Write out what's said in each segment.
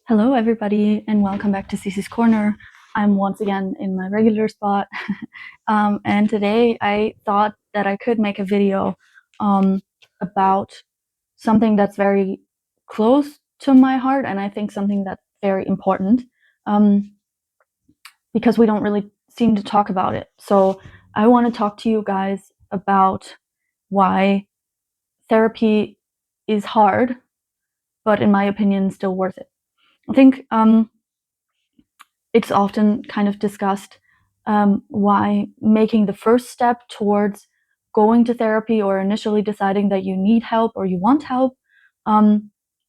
Hello, everybody, and welcome back to Cece's Corner. I'm once again in my regular spot, and today I thought that I could make a video about something that's very close to my heart, and I think something that's very important um, because we don't really seem to talk about it. So I want to talk to you guys about why therapy is hard, but in my opinion, still worth it. I think it's often kind of discussed why making the first step towards going to therapy or initially deciding that you need help or you want help,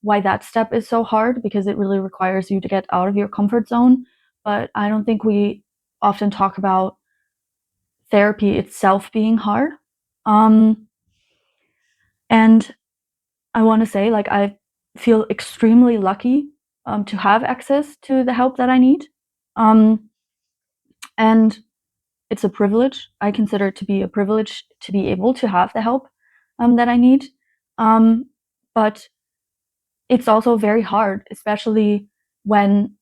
why that step is so hard because it really requires you to get out of your comfort zone. But I don't think we often talk about therapy itself being hard. Um, and I want to say, like, I feel extremely lucky to have access to the help that I need. Um, and it's a privilege. I consider it to be a privilege to be able to have the help that I need. Um, but it's also very hard, especially when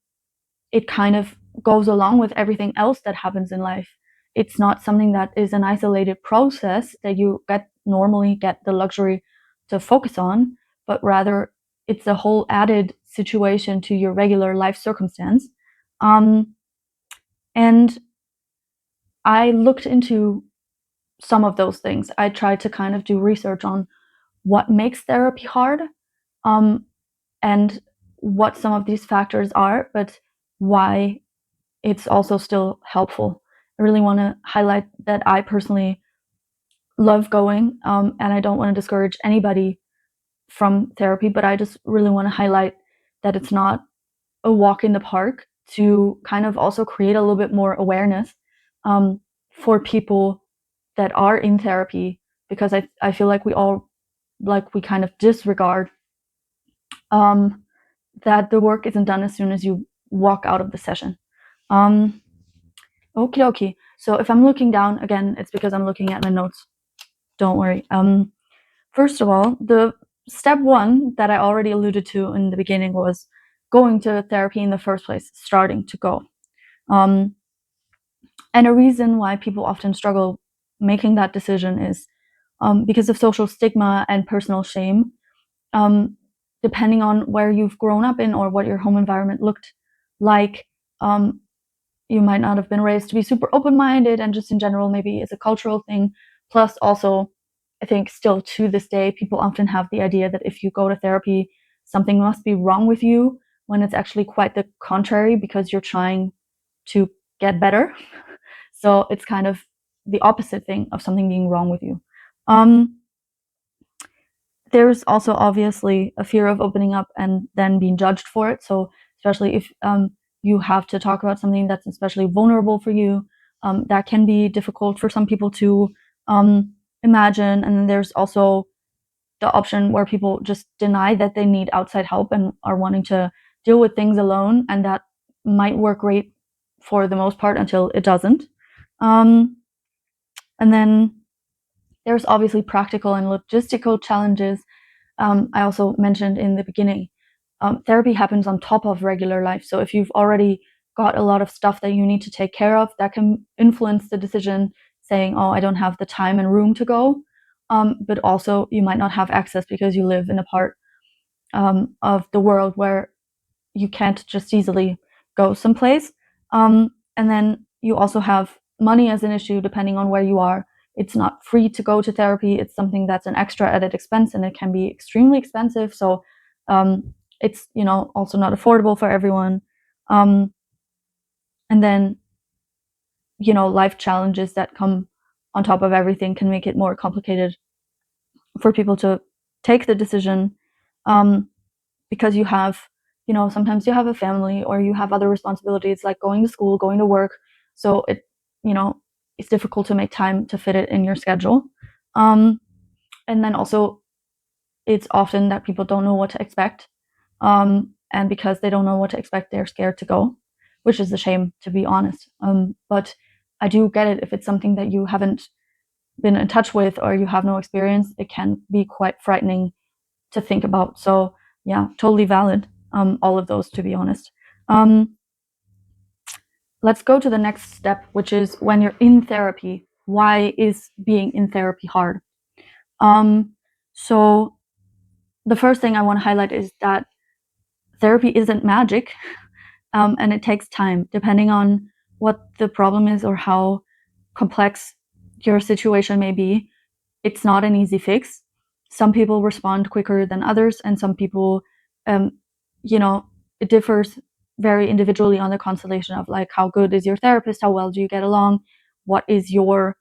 it kind of goes along with everything else that happens in life. It's not something that is an isolated process that you normally get the luxury to focus on, but rather it's a whole added situation to your regular life circumstance. Um, and I looked into some of those things. I tried to kind of do research on what makes therapy hard, um, and what some of these factors are, but why it's also still helpful. I really want to highlight that I personally love going, and I don't want to discourage anybody from therapy, but I just really want to highlight that it's not a walk in the park to kind of also create a little bit more awareness for people that are in therapy, because I feel like we kind of disregard um, that the work isn't done as soon as you walk out of the session. Um, Okie dokie. So if I'm looking down again, it's because I'm looking at my notes. Don't worry. First of all, the step one that I already alluded to in the beginning was going to therapy in the first place, starting to go. Um, and a reason why people often struggle making that decision is because of social stigma and personal shame. Um, Depending on where you've grown up in or what your home environment looked like, um, you might not have been raised to be super open-minded, and just in general, maybe it's a cultural thing. Plus, also, I think still to this day, people often have the idea that if you go to therapy, something must be wrong with you, when it's actually quite the contrary, because you're trying to get better. So it's kind of the opposite thing of something being wrong with you. Um, there's also obviously a fear of opening up and then being judged for it. So especially if you have to talk about something that's especially vulnerable for you, that can be difficult for some people to imagine. And then there's also the option where people just deny that they need outside help and are wanting to deal with things alone, and that might work great for the most part until it doesn't. Um, and then there's obviously practical and logistical challenges. I also mentioned in the beginning, therapy happens on top of regular life. So if you've already got a lot of stuff that you need to take care of, that can influence the decision, saying, oh, I don't have the time and room to go. But also, you might not have access because you live in a part of the world where you can't just easily go someplace. And then you also have money as an issue depending on where you are. It's not free to go to therapy. It's something that's an extra added expense, and it can be extremely expensive. So it's also not affordable for everyone. Um, and then life challenges that come on top of everything can make it more complicated for people to take the decision, um, because sometimes you have a family or you have other responsibilities like going to school, going to work. So you know, it's difficult to make time to fit it in your schedule. Um, and then also, it's often that people don't know what to expect. And because they don't know what to expect, they're scared to go, which is a shame, to be honest. But I do get it. If it's something that you haven't been in touch with or you have no experience, it can be quite frightening to think about. So, yeah, totally valid. all of those, to be honest. Let's go to the next step, which is when you're in therapy. Why is being in therapy hard? So the first thing I want to highlight is that therapy isn't magic, and it takes time, depending on what the problem is or how complex your situation may be. It's not an easy fix. Some people respond quicker than others, and some people, um, it differs very individually on the constellation of like how good is your therapist, how well do you get along, what is your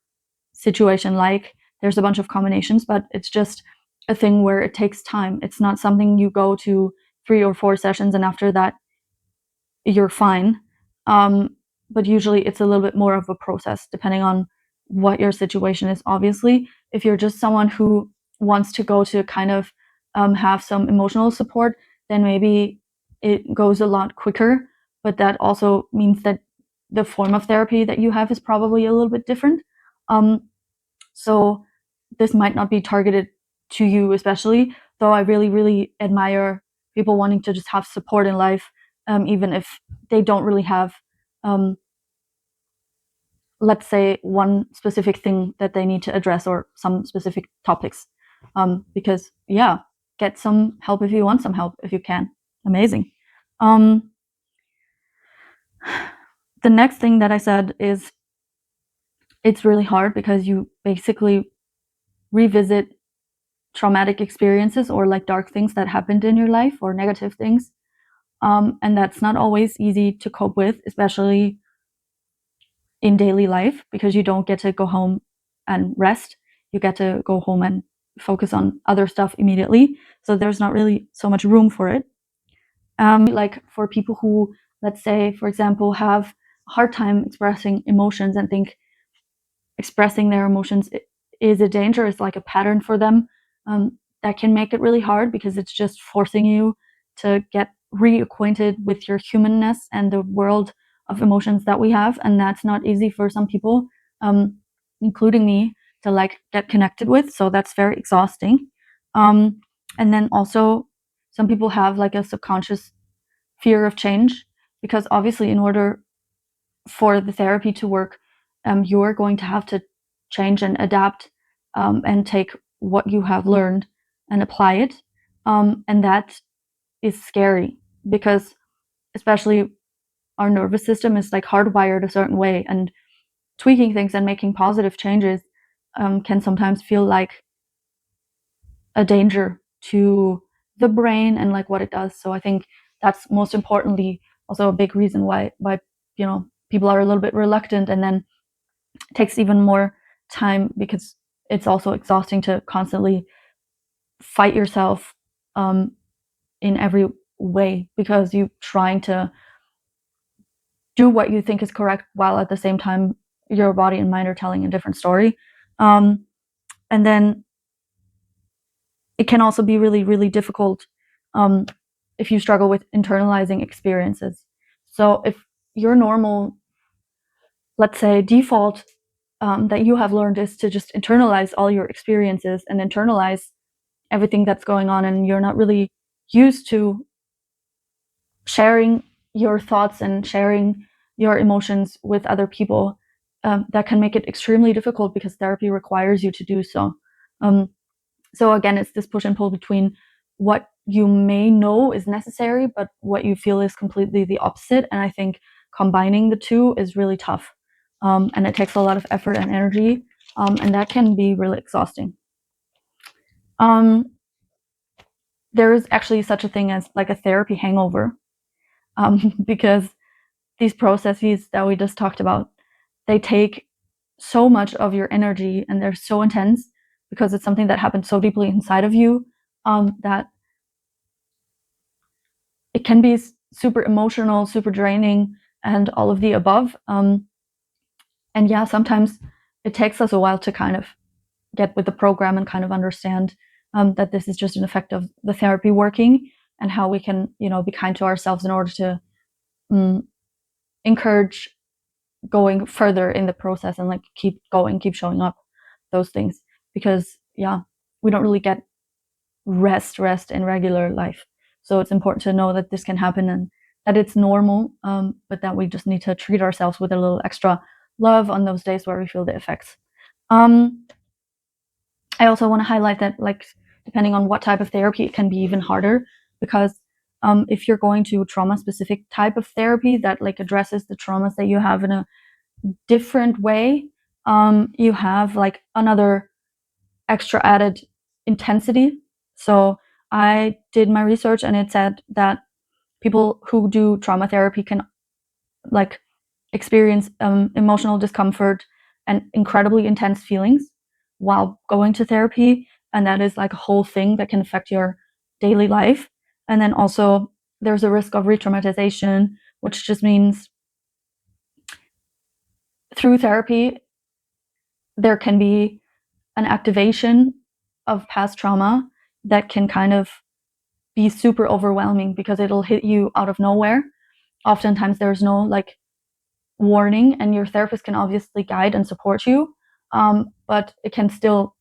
situation like. There's a bunch of combinations, but it's just a thing where it takes time. It's not something you go to 3 or 4 sessions and after that you're fine. But usually it's a little bit more of a process depending on what your situation is. Obviously, if you're just someone who wants to go to kind of have some emotional support, then maybe it goes a lot quicker. But that also means that the form of therapy that you have is probably a little bit different. So this might not be targeted to you especially, though I really, really admire people wanting to just have support in life, even if they don't really have, let's say, one specific thing that they need to address or some specific topics. Because, yeah, get some help if you want some help, if you can. Amazing. The next thing that I said is it's really hard because you basically revisit traumatic experiences or like dark things that happened in your life or negative things. And that's not always easy to cope with, especially in daily life, because you don't get to go home and rest. You get to go home and focus on other stuff immediately. So there's not really so much room for it. Like for people who, let's say, for example, have a hard time expressing emotions and think expressing their emotions is a danger, is like a pattern for them, that can make it really hard because it's just forcing you to get reacquainted with your humanness and the world of emotions that we have. And that's not easy for some people, including me, to like get connected with. So that's very exhausting. And then also some people have like a subconscious fear of change, because obviously in order for the therapy to work, you're going to have to change and adapt, and take what you have learned and apply it. And that is scary because, especially, our nervous system is like hardwired a certain way, and tweaking things and making positive changes can sometimes feel like a danger to the brain and like what it does. So I think that's most importantly also a big reason why people are a little bit reluctant, and then it takes even more time because it's also exhausting to constantly fight yourself, in every way, because you're trying to do what you think is correct while at the same time your body and mind are telling a different story. And then it can also be really, really difficult, if you struggle with internalizing experiences. So if your normal, let's say, default, that you have learned is to just internalize all your experiences and internalize everything that's going on, and you're not really used to sharing your thoughts and sharing your emotions with other people, that can make it extremely difficult because therapy requires you to do so. So again, it's this push and pull between what you may know is necessary, but what you feel is completely the opposite. And I think combining the two is really tough, and it takes a lot of effort and energy, and that can be really exhausting. There is actually such a thing as like a therapy hangover, because these processes that we just talked about, they take so much of your energy and they're so intense because it's something that happened so deeply inside of you, that it can be super emotional, super draining, and all of the above. And yeah, sometimes it takes us a while to kind of get with the program and kind of understand, that this is just an effect of the therapy working, and how we can, be kind to ourselves in order to encourage going further in the process and like keep going, keep showing up, those things. Because yeah, we don't really get rest in regular life. So it's important to know that this can happen and that it's normal, but that we just need to treat ourselves with a little extra love on those days where we feel the effects. I also want to highlight that, like, depending on what type of therapy, it can be even harder, because if you're going to trauma-specific type of therapy that like addresses the traumas that you have in a different way, you have like another extra added intensity. So I did my research and it said that people who do trauma therapy can like experience emotional discomfort and incredibly intense feelings while going to therapy, and that is like a whole thing that can affect your daily life. And then also there's a risk of re-traumatization, which just means through therapy there can be an activation of past trauma that can kind of be super overwhelming because it'll hit you out of nowhere. Oftentimes there's no like warning, and your therapist can obviously guide and support you, but it can still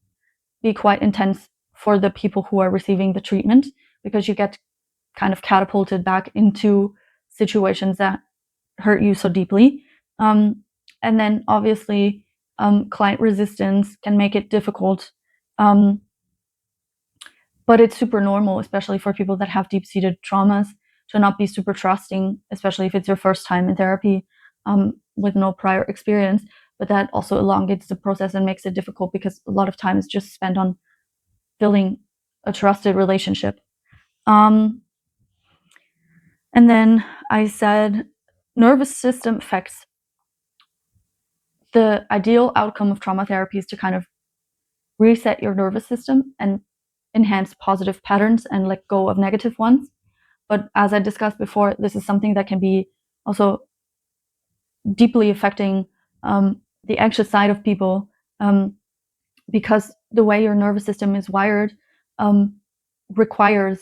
be quite intense for the people who are receiving the treatment, because you get kind of catapulted back into situations that hurt you so deeply. And then obviously, client resistance can make it difficult. But it's super normal, especially for people that have deep-seated traumas, to not be super trusting, especially if it's your first time in therapy, with no prior experience. But that also elongates the process and makes it difficult, because a lot of time is just spent on building a trusted relationship. And then I said nervous system effects. The ideal outcome of trauma therapy is to kind of reset your nervous system and enhance positive patterns and let go of negative ones. But as I discussed before, this is something that can be also deeply affecting the anxious side of people, because the way your nervous system is wired requires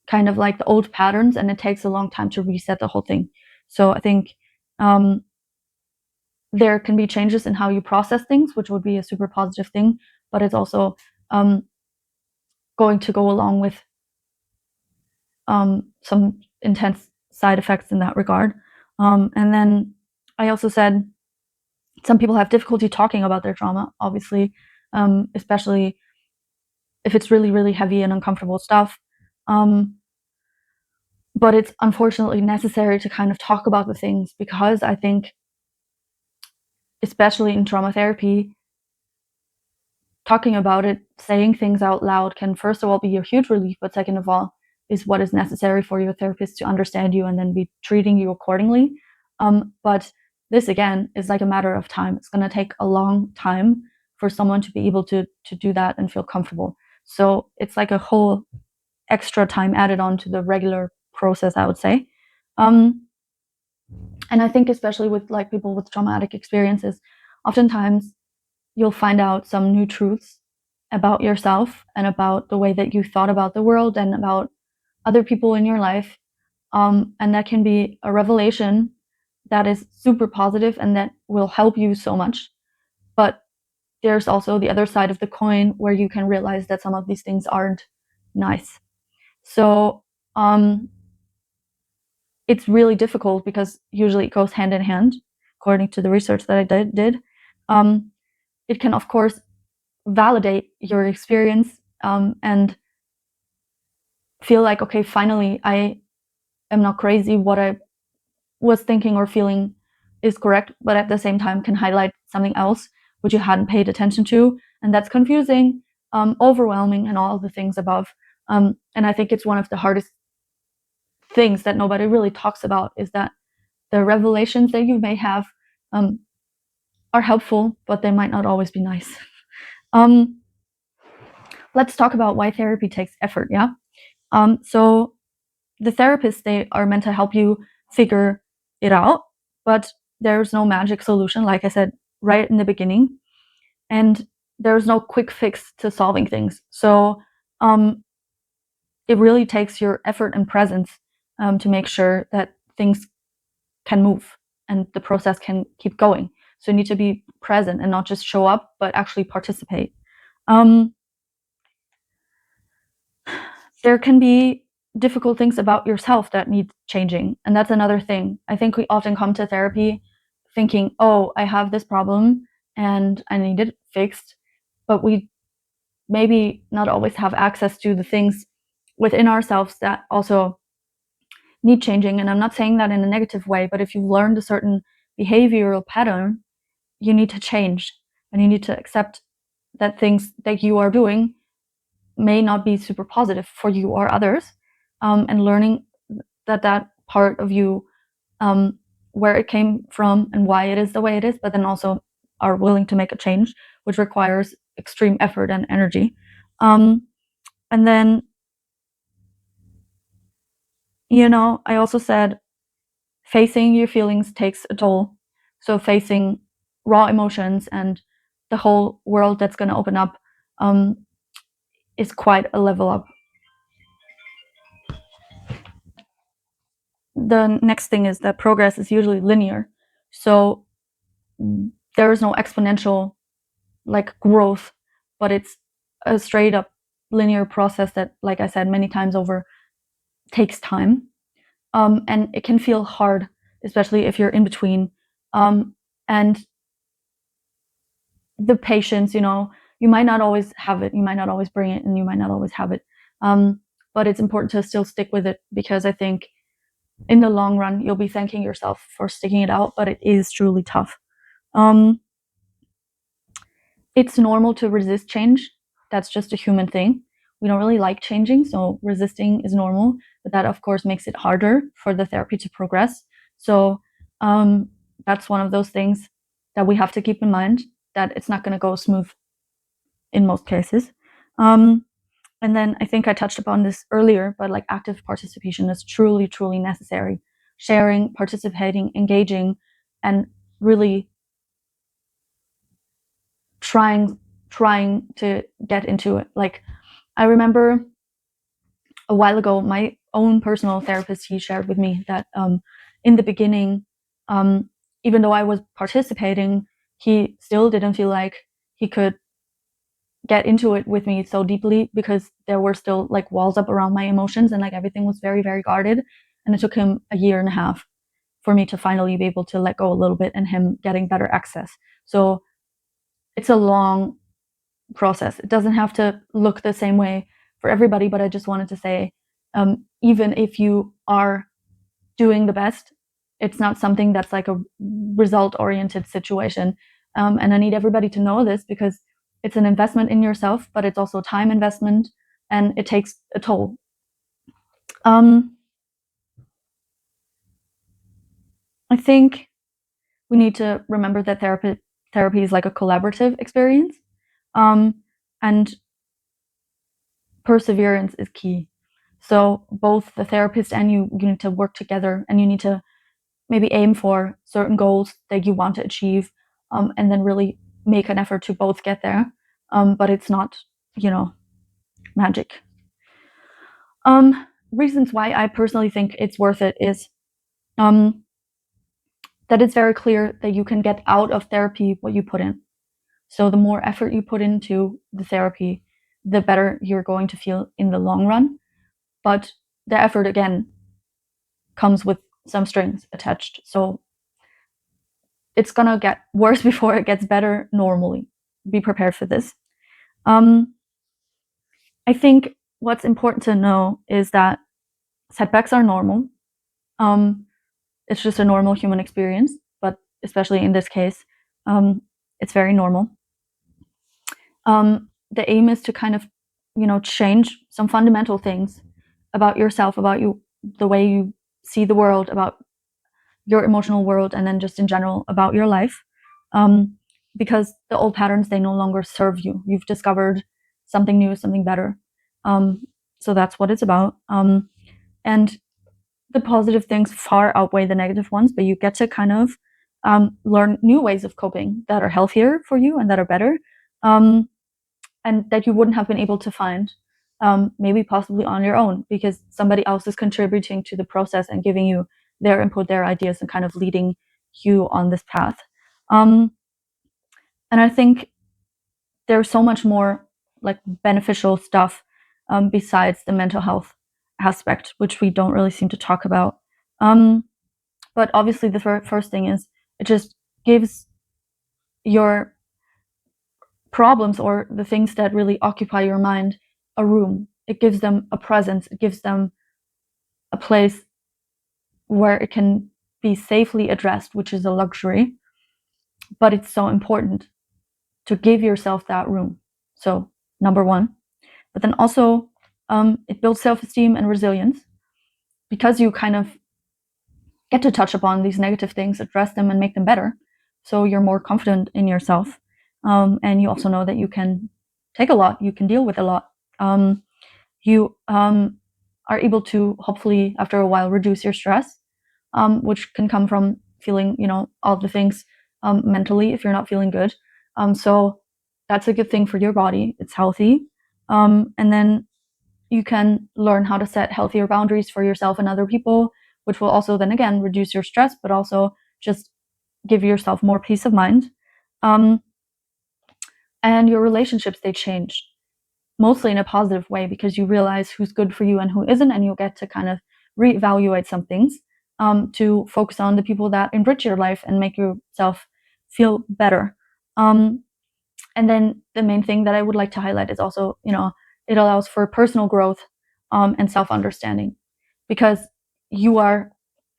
kind of like the old patterns, and it takes a long time to reset the whole thing. So I think there can be changes in how you process things, which would be a super positive thing, but it's also going to go along with some intense side effects in that regard. And then I also said some people have difficulty talking about their trauma, obviously, especially if it's really, really heavy and uncomfortable stuff. But it's unfortunately necessary to kind of talk about the things, because I think, especially in trauma therapy, talking about it, saying things out loud can, first of all, be a huge relief, but second of all, is what is necessary for your therapist to understand you and then be treating you accordingly. But this, again, is like a matter of time. It's going to take a long time for someone to be able to do that and feel comfortable. So it's like a whole extra time added on to the regular process, I would say. And I think especially with like people with traumatic experiences, oftentimes you'll find out some new truths about yourself and about the way that you thought about the world and about other people in your life. And that can be a revelation that is super positive and that will help you so much. But there's also the other side of the coin, where you can realize that some of these things aren't nice. So it's really difficult, because usually it goes hand in hand, according to the research that I did. It can, of course, validate your experience, and feel like, okay, finally, I am not crazy. What I was thinking or feeling is correct, but at the same time can highlight something else which you hadn't paid attention to, and that's confusing, overwhelming, and all the things above. And I think it's one of the hardest things that nobody really talks about, is that the revelations that you may have are helpful, but they might not always be nice. Let's talk about why therapy takes effort, yeah? So the therapists, they are meant to help you figure it out, but there's no magic solution, like I said right in the beginning, and there's no quick fix to solving things. So it really takes your effort and presence to make sure that things can move and the process can keep going. So you need to be present and not just show up, but actually participate. there can be difficult things about yourself that need changing. And that's another thing. I think we often come to therapy thinking, oh, I have this problem and I need it fixed. But we maybe not always have access to the things within ourselves that also need changing. And I'm not saying that in a negative way, but if you've learned a certain behavioral pattern, you need to change and you need to accept that things that you are doing may not be super positive for you or others, and learning that part of you, where it came from and why it is the way it is, but then also are willing to make a change, which requires extreme effort and energy. And then, I also said facing your feelings takes a toll. So facing raw emotions and the whole world that's going to open up, is quite a level up. The next thing is that progress is usually linear. So there is no exponential like growth, but it's a straight up linear process that, like I said many times over, takes time. And it can feel hard, especially if you're in between. And the patience, you might not always have it, you might not always bring it, and you might not always have it. But it's important to still stick with it, because I think in the long run, you'll be thanking yourself for sticking it out, but it is truly tough. Um, it's normal to resist change. That's just a human thing. We don't really like changing, so resisting is normal, but that of course makes it harder for the therapy to progress. So that's one of those things that we have to keep in mind, that it's not going to go smooth in most cases. And then I think I touched upon this earlier, but like active participation is truly, truly necessary. Sharing, participating, engaging, and really trying to get into it. Like, I remember a while ago, my own personal therapist, he shared with me that in the beginning, even though I was participating, he still didn't feel like he could get into it with me so deeply, because there were still like walls up around my emotions, and like everything was very, very guarded. And it took him a year and a half for me to finally be able to let go a little bit, and him getting better access. So it's a long process. It doesn't have to look the same way for everybody, but I just wanted to say, even if you are doing the best, it's not something that's like a result oriented situation. And I need everybody to know this, because it's an investment in yourself, but it's also a time investment, and it takes a toll. I think we need to remember that therapy is like a collaborative experience, and perseverance is key. So both the therapist and you need to work together, and you need to maybe aim for certain goals that you want to achieve, and then really make an effort to both get there. But it's not, magic. Reasons why I personally think it's worth it is, that it's very clear that you can get out of therapy what you put in. So the more effort you put into the therapy, the better you're going to feel in the long run. But the effort, again, comes with some strings attached. So it's gonna get worse before it gets better normally. Be prepared for this. I think what's important to know is that setbacks are normal. It's just a normal human experience, but especially in this case, it's very normal. The aim is to kind of, change some fundamental things about yourself, about you, the way you see the world, about your emotional world, and then just in general about your life. Because the old patterns, they no longer serve you. You've discovered something new, something better. So that's what it's about. And the positive things far outweigh the negative ones, but you get to kind of learn new ways of coping that are healthier for you and that are better, and that you wouldn't have been able to find, maybe possibly on your own, because somebody else is contributing to the process and giving you their input, their ideas, and kind of leading you on this path. And I think there's so much more like beneficial stuff besides the mental health aspect, which we don't really seem to talk about. But obviously the first thing is it just gives your problems or the things that really occupy your mind a room. It gives them a presence. It gives them a place where it can be safely addressed, which is a luxury. But it's so important to give yourself that room. So, number one. But then also, it builds self-esteem and resilience because you kind of get to touch upon these negative things, address them, and make them better. So you're more confident in yourself. And you also know that you can take a lot, you can deal with a lot. You are able to hopefully, after a while, reduce your stress, which can come from feeling, all the things mentally if you're not feeling good. So that's a good thing for your body. It's healthy. And then you can learn how to set healthier boundaries for yourself and other people, which will also then again reduce your stress, but also just give yourself more peace of mind. And your relationships, they change mostly in a positive way because you realize who's good for you and who isn't, and you'll get to kind of reevaluate some things to focus on the people that enrich your life and make yourself feel better. And then the main thing that I would like to highlight is also, it allows for personal growth and self-understanding because you are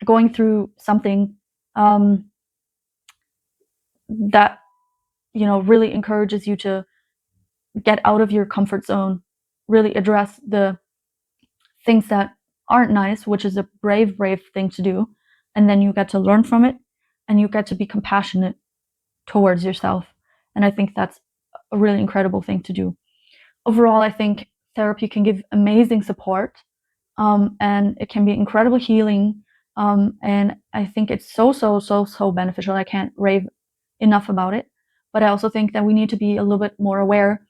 going through something that, really encourages you to get out of your comfort zone, really address the things that aren't nice, which is a brave thing to do. And then you get to learn from it and you get to be compassionate towards yourself. And I think that's a really incredible thing to do. Overall, I think therapy can give amazing support and it can be incredibly healing. And I think it's so beneficial. I can't rave enough about it. But I also think that we need to be a little bit more aware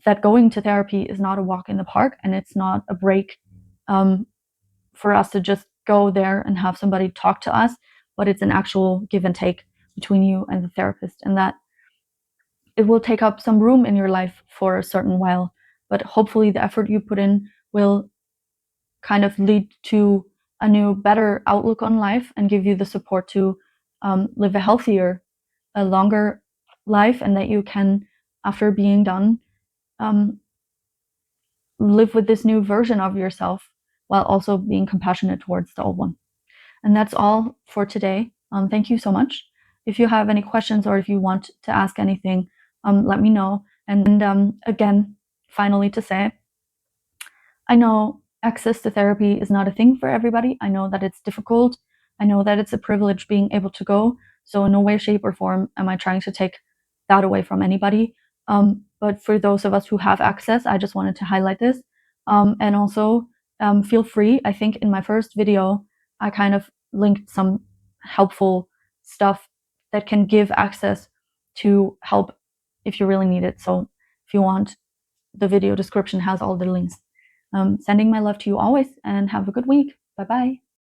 that going to therapy is not a walk in the park and it's not a break for us to just go there and have somebody talk to us, but it's an actual give and take between you and the therapist, and that it will take up some room in your life for a certain while, but hopefully the effort you put in will kind of lead to a new, better outlook on life and give you the support to live a healthier, a longer life, and that you can, after being done, live with this new version of yourself while also being compassionate towards the old one. And that's all for today. Thank you so much. If you have any questions or if you want to ask anything, let me know. And again, finally to say, I know access to therapy is not a thing for everybody. I know that it's difficult. I know that it's a privilege being able to go. So in no way, shape, or form am I trying to take that away from anybody. But for those of us who have access, I just wanted to highlight this. And also feel free. I think in my first video, I kind of linked some helpful stuff that can give access to help if you really need it. So if you want, the video description has all the links. Sending my love to you always and have a good week. Bye bye.